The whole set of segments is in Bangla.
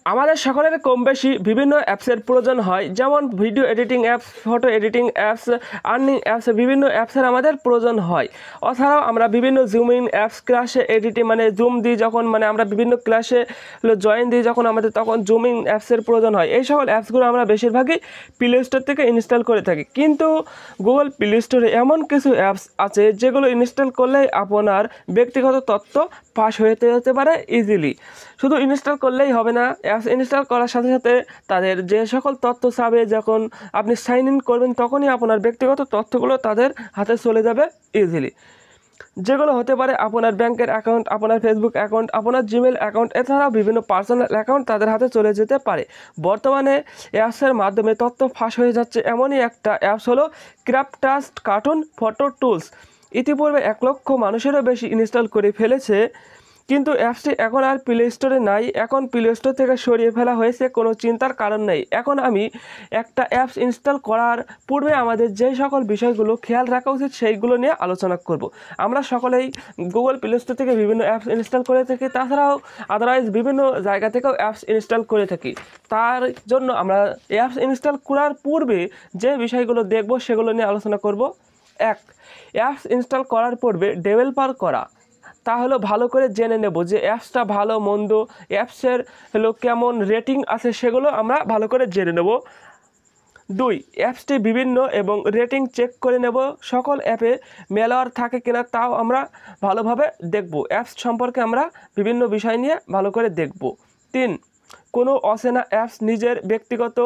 আমাদের সকলের কম বেশি বিভিন্ন অ্যাপসের প্রয়োজন হয়, যেমন video editing apps, photo editing apps, earning apps, বিভিন্ন অ্যাপসের আমাদের প্রয়োজন হয়। এছাড়াও আমরা বিভিন্ন জুমিং অ্যাপস, ক্লাসে এডিটিং মানে জুম দিই যখন, মানে আমরা বিভিন্ন ক্লাসে জয়েন দিই যখন আমাদের, তখন জুমিং অ্যাপসের প্রয়োজন হয়। এই সকল অ্যাপসগুলো আমরা বেশিরভাগই প্লে স্টোর থেকে ইনস্টল করে থাকি, কিন্তু গুগল প্লে স্টোরে এমন কিছু অ্যাপস আছে যেগুলো ইনস্টল করলেই আপনার ব্যক্তিগত তথ্য ফাঁস হতে যেতে পারে ইজিলি। শুধু ইনস্টল করলেই হবে না, অ্যাপস ইনস্টল করার সাথে সাথে তাদের যে সকল তথ্য চাবে, যখন আপনি সাইন ইন করবেন তখনই আপনার ব্যক্তিগত তথ্যগুলো তাদের হাতে চলে যাবে ইজিলি, যেগুলো হতে পারে আপনার ব্যাংকের অ্যাকাউন্ট, আপনার ফেসবুক অ্যাকাউন্ট, আপনার জিমেল অ্যাকাউন্ট, এছাড়াও বিভিন্ন পার্সোনাল অ্যাকাউন্ট তাদের হাতে চলে যেতে পারে। বর্তমানে অ্যাপসের মাধ্যমে তথ্য ফাঁস হয়ে যাচ্ছে এমনই একটা অ্যাপস হলো ক্রাফটাস্ট কার্টুন ফটো টুলস। ইতিপূর্বে 1 লক্ষ মানুষেরও বেশি ইনস্টল করে ফেলেছে, কিন্তু অ্যাপসটি এখন আর প্লে স্টোরে নাই। এখন প্লে স্টোর থেকে সরিয়ে ফেলা হয়েছে, কোনো চিন্তার কারণ নেই। এখন আমি একটা অ্যাপস ইনস্টল করার পূর্বে আমাদের যেই সকল বিষয়গুলো খেয়াল রাখা উচিত সেইগুলো নিয়ে আলোচনা করব। আমরা সকলেই গুগল প্লে স্টোর থেকে বিভিন্ন অ্যাপস ইনস্টল করে থাকি, তাছাড়াও আদারওয়াইজ বিভিন্ন জায়গা থেকেও অ্যাপস ইনস্টল করে থাকি। তার জন্য আমরা অ্যাপস ইনস্টল করার পূর্বে যে বিষয়গুলো দেখব সেগুলো নিয়ে আলোচনা করব। 1. অ্যাপস ইনস্টল করার পূর্বে ডেভেলপার করা, তা হলো ভালো করে জেনে নেব যে অ্যাপসটা ভালো মন্দ, অ্যাপসের কেমন রেটিং আছে সেগুলো আমরা ভালো করে জেনে নেব। 2. অ্যাপসটি বিভিন্ন এবং রেটিং চেক করে নেব, সকল অ্যাপে ম্যালওয়্যার থাকে কিনা তাও আমরা ভালোভাবে দেখব। অ্যাপস সম্পর্কে আমরা বিভিন্ন বিষয় নিয়ে ভালো করে দেখব। 3. কোনো অচেনা অ্যাপস নিজের ব্যক্তিগত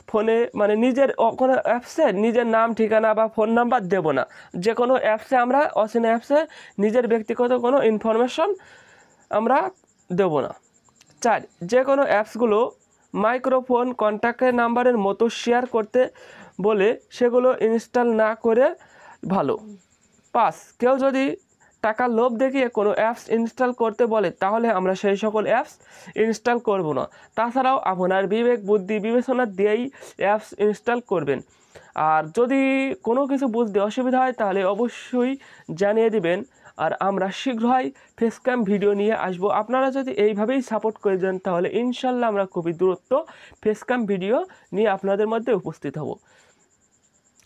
ফোনে, মানে নিজের কোনো অ্যাপসে নিজের নাম, ঠিকানা বা ফোন নাম্বার দেব না। যে কোনো অ্যাপসে আমরা, অচেনা অ্যাপসে নিজের ব্যক্তিগত কোনো ইনফরমেশন আমরা দেব না। 4. যে কোনো অ্যাপসগুলো মাইক্রোফোন, কন্ট্যাক্টের নাম্বারের মতো শেয়ার করতে বলে সেগুলো ইনস্টল না করে ভালো। 5. কেউ যদি টাকার লোভ দেখিয়ে কোনো অ্যাপস ইনস্টল করতে বলে তাহলে আমরা সেই সকল অ্যাপস ইনস্টল করব না। তাছাড়াও আপনার বিবেক বুদ্ধি বিবেচনা দিয়েই অ্যাপস ইনস্টল করবেন। আর যদি কোনো কিছু বুঝতে অসুবিধা হয় তাহলে অবশ্যই জানিয়ে দিবেন, আর আমরা শীঘ্রই ফেসক্যাম ভিডিও নিয়ে আসব। আপনারা যদি এইভাবেই সাপোর্ট করে দেন তাহলে ইনশাল্লাহ আমরা খুবই দ্রুত ফেসক্যাম ভিডিও নিয়ে আপনাদের মধ্যে উপস্থিত হব।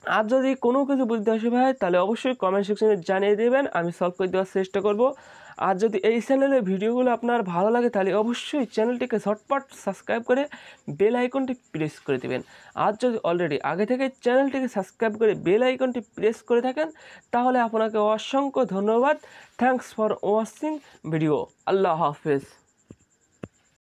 আর যদি কোনো কিছু বুঝতে অসুবিধা হয় তাহলে অবশ্যই কমেন্ট সেকশনে জানিয়ে দেবেন, আমি সলভ করে দেওয়ার চেষ্টা করব। আর যদি এই চ্যানেলের ভিডিওগুলো আপনার ভালো লাগে তাহলে অবশ্যই চ্যানেলটিকে ঝটপট সাবস্ক্রাইব করে বেল আইকনটি প্রেস করে দেবেন। আর যদি অলরেডি আগে থেকে চ্যানেলটিকে সাবস্ক্রাইব করে বেল আইকনটি প্রেস করে থাকেন তাহলে আপনাকে অসংখ্য ধন্যবাদ। Thanks for watching video. Allah হাফেজ।